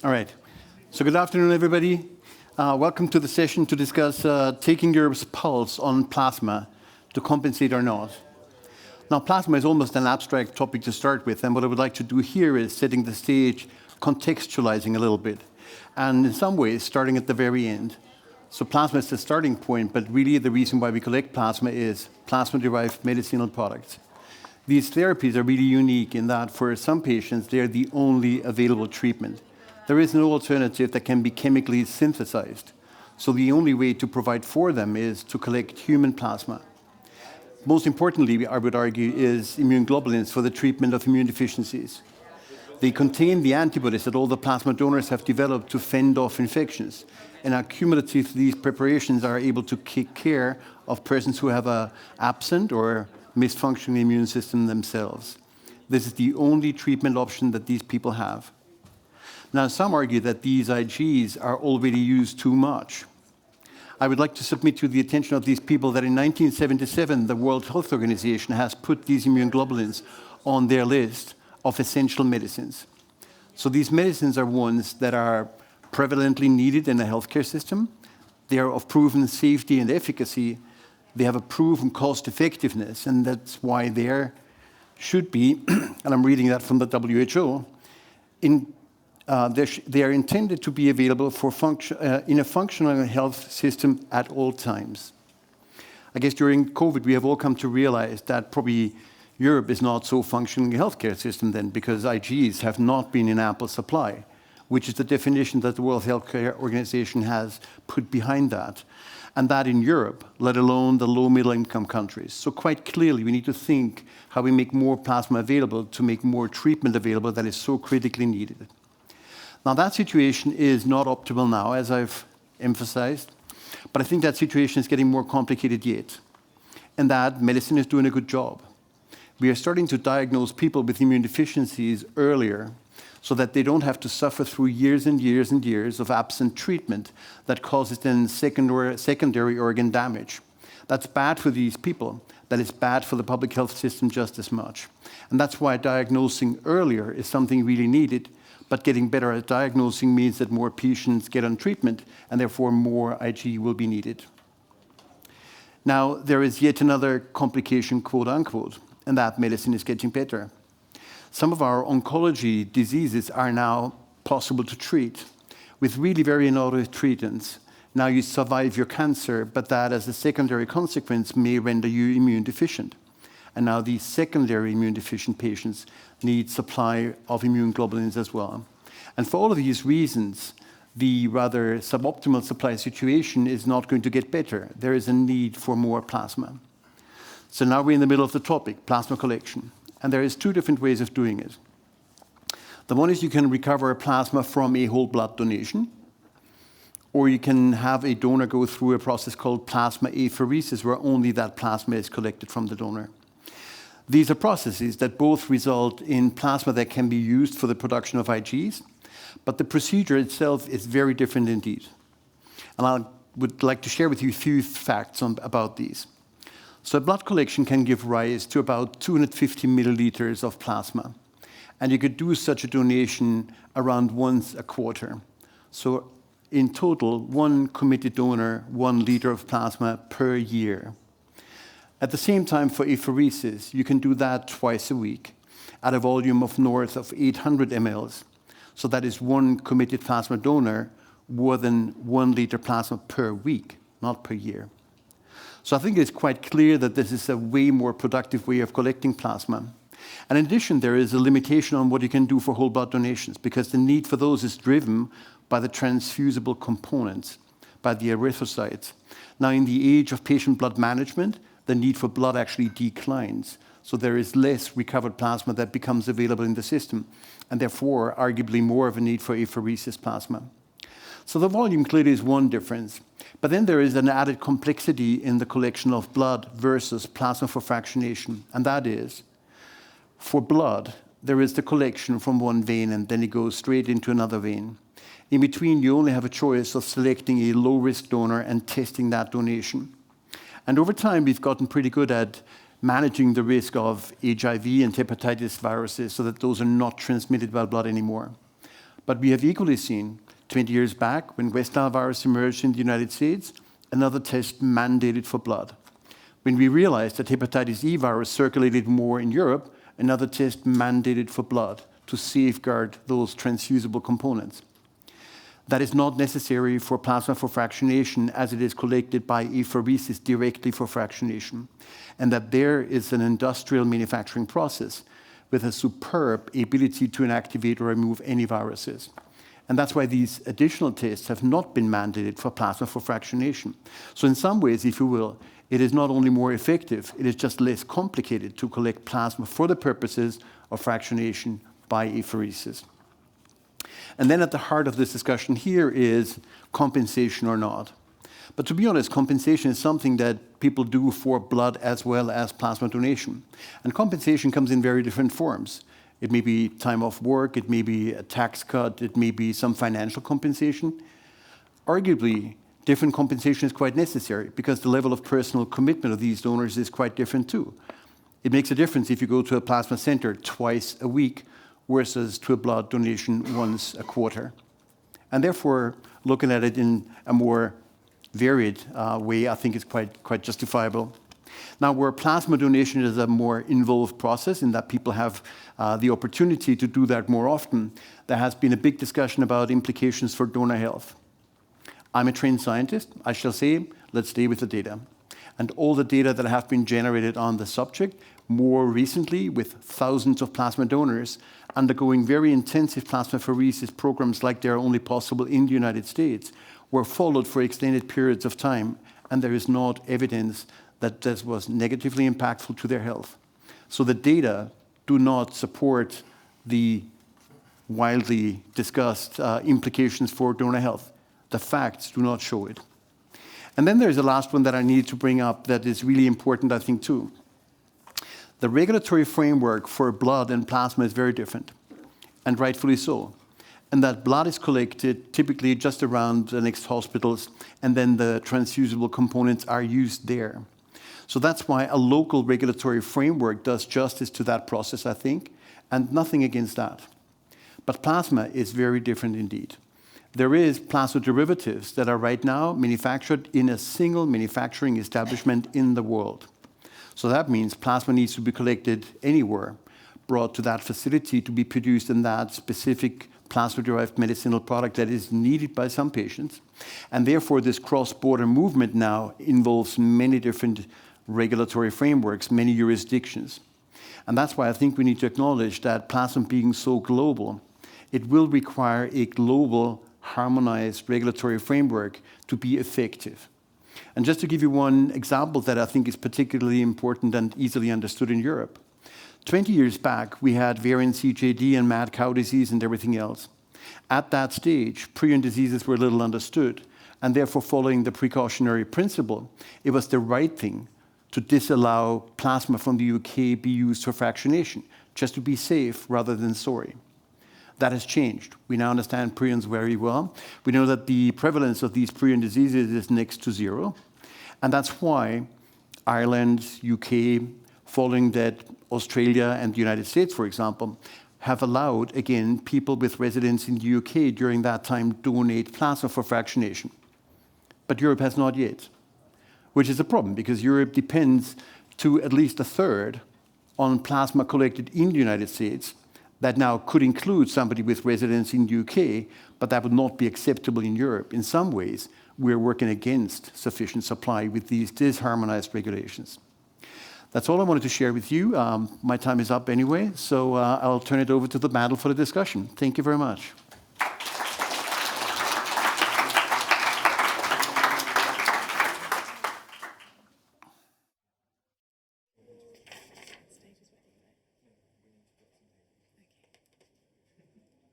All right. So good afternoon, everybody. Welcome to the session to discuss taking Europe's pulse on plasma to compensate or not. Now, plasma is almost an abstract topic to start with, and what I would like to do here is setting the stage, contextualizing a little bit, and in some ways, starting at the very end. So plasma is the starting point, but really the reason why we collect plasma is plasma-derived medicinal products. These therapies are really unique in that for some patients, they are the only available treatment. There is no alternative that can be chemically synthesized. So the only way to provide for them is to collect human plasma. Most importantly, I would argue, is immune globulins for the treatment of immune deficiencies. They contain the antibodies that all the plasma donors have developed to fend off infections. And cumulatively, these preparations are able to take care of persons who have an absent or misfunctioning immune system themselves. This is the only treatment option that these people have. Now, some argue that these IGs are already used too much. I would like to submit to the attention of these people that in 1977, the World Health Organization has put these immune globulins on their list of essential medicines. So these medicines are ones that are prevalently needed in the healthcare system. They are of proven safety and efficacy. They have a proven cost effectiveness, and that's why there should be, and I'm reading that from the WHO, they are intended to be available for in a functional health system at all times. I guess during COVID, we have all come to realize that probably Europe is not so functioning a healthcare system then, because IGs have not been in ample supply, which is the definition that the World Health Organization has put behind that. And that in Europe, let alone the low middle income countries. So quite clearly, we need to think how we make more plasma available to make more treatment available that is so critically needed. Now, that situation is not optimal now, as I've emphasized, but I think that situation is getting more complicated yet, and that medicine is doing a good job. We are starting to diagnose people with immune deficiencies earlier so that they don't have to suffer through years and years and years of absent treatment that causes then secondary organ damage. That's bad for these people. That is bad for the public health system just as much. And that's why diagnosing earlier is something really needed. But getting better at diagnosing means that more patients get on treatment, and therefore more IG will be needed. Now, there is yet another complication, quote unquote, and that medicine is getting better. Some of our oncology diseases are now possible to treat with really very innovative treatments. Now you survive your cancer, but that as a secondary consequence may render you immune deficient. And now these secondary immune deficient patients need supply of immune globulins as well. And for all of these reasons, the rather suboptimal supply situation is not going to get better. There is a need for more plasma. So now we're in the middle of the topic, plasma collection. And there is two different ways of doing it. The one is you can recover plasma from a whole blood donation, or you can have a donor go through a process called plasma apheresis, where only that plasma is collected from the donor. These are processes that both result in plasma that can be used for the production of IGs, but the procedure itself is very different indeed. And I would like to share with you a few facts about these. So blood collection can give rise to about 250 milliliters of plasma. And you could do such a donation around once a quarter. So in total, one committed donor, 1 liter of plasma per year. At the same time, for apheresis, you can do that twice a week at a volume of north of 800 mLs. So that is one committed plasma donor, more than 1 liter plasma per week, not per year. So I think it's quite clear that this is a way more productive way of collecting plasma. And in addition, there is a limitation on what you can do for whole blood donations, because the need for those is driven by the transfusible components, by the erythrocytes. Now, in the age of patient blood management, the need for blood actually declines. So there is less recovered plasma that becomes available in the system, and therefore, arguably more of a need for apheresis plasma. So the volume clearly is one difference. But then there is an added complexity in the collection of blood versus plasma for fractionation. And that is, for blood, there is the collection from one vein, and then it goes straight into another vein. In between, you only have a choice of selecting a low-risk donor and testing that donation. And over time, we've gotten pretty good at managing the risk of HIV and hepatitis viruses so that those are not transmitted by blood anymore. But we have equally seen 20 years back, when West Nile virus emerged in the United States, another test mandated for blood. When we realized that hepatitis E virus circulated more in Europe, another test mandated for blood to safeguard those transfusible components. That is not necessary for plasma for fractionation, as it is collected by apheresis directly for fractionation, and that there is an industrial manufacturing process with a superb ability to inactivate or remove any viruses. And that's why these additional tests have not been mandated for plasma for fractionation. So in some ways, if you will, it is not only more effective, it is just less complicated to collect plasma for the purposes of fractionation by apheresis. And then at the heart of this discussion here is compensation or not. But to be honest, compensation is something that people do for blood as well as plasma donation. And compensation comes in very different forms. It may be time off work, it may be a tax cut, it may be some financial compensation. Arguably, different compensation is quite necessary because the level of personal commitment of these donors is quite different too. It makes a difference if you go to a plasma center twice a week versus to a blood donation once a quarter. And therefore, looking at it in a more varied way, I think is quite justifiable. Now, where plasma donation is a more involved process in that people have the opportunity to do that more often, there has been a big discussion about implications for donor health. I'm a trained scientist. I shall say, let's stay with the data. And all the data that have been generated on the subject, more recently with thousands of plasma donors undergoing very intensive plasmapheresis programs like they are only possible in the United States, were followed for extended periods of time, and there is not evidence that this was negatively impactful to their health. So the data do not support the widely discussed implications for donor health. The facts do not show it. And then there's the last one that I need to bring up that is really important, I think, too. The regulatory framework for blood and plasma is very different, and rightfully so. And that blood is collected typically just around the next hospitals, and then the transfusible components are used there. So that's why a local regulatory framework does justice to that process, I think, and nothing against that. But plasma is very different indeed. There is plasma derivatives that are right now manufactured in a single manufacturing establishment in the world. So that means plasma needs to be collected anywhere, brought to that facility to be produced in that specific plasma-derived medicinal product that is needed by some patients. And therefore, this cross-border movement now involves many different regulatory frameworks, many jurisdictions. And that's why I think we need to acknowledge that plasma being so global, it will require a global, harmonized regulatory framework to be effective. And just to give you one example that I think is particularly important and easily understood in Europe. 20 years back, we had variant CJD and mad cow disease and everything else. At that stage, prion diseases were little understood, and therefore following the precautionary principle, it was the right thing to disallow plasma from the UK be used for fractionation, just to be safe rather than sorry. That has changed. We now understand prions very well. We know that the prevalence of these prion diseases is next to zero. And that's why Ireland, UK, following that Australia and the United States, for example, have allowed, again, people with residence in the UK during that time donate plasma for fractionation. But Europe has not yet, which is a problem because Europe depends to at least a third on plasma collected in the United States. That now could include somebody with residence in the UK, but that would not be acceptable in Europe. In some ways, we're working against sufficient supply with these disharmonized regulations. That's all I wanted to share with you. My time is up anyway, so I'll turn it over to the panel for the discussion. Thank you very much.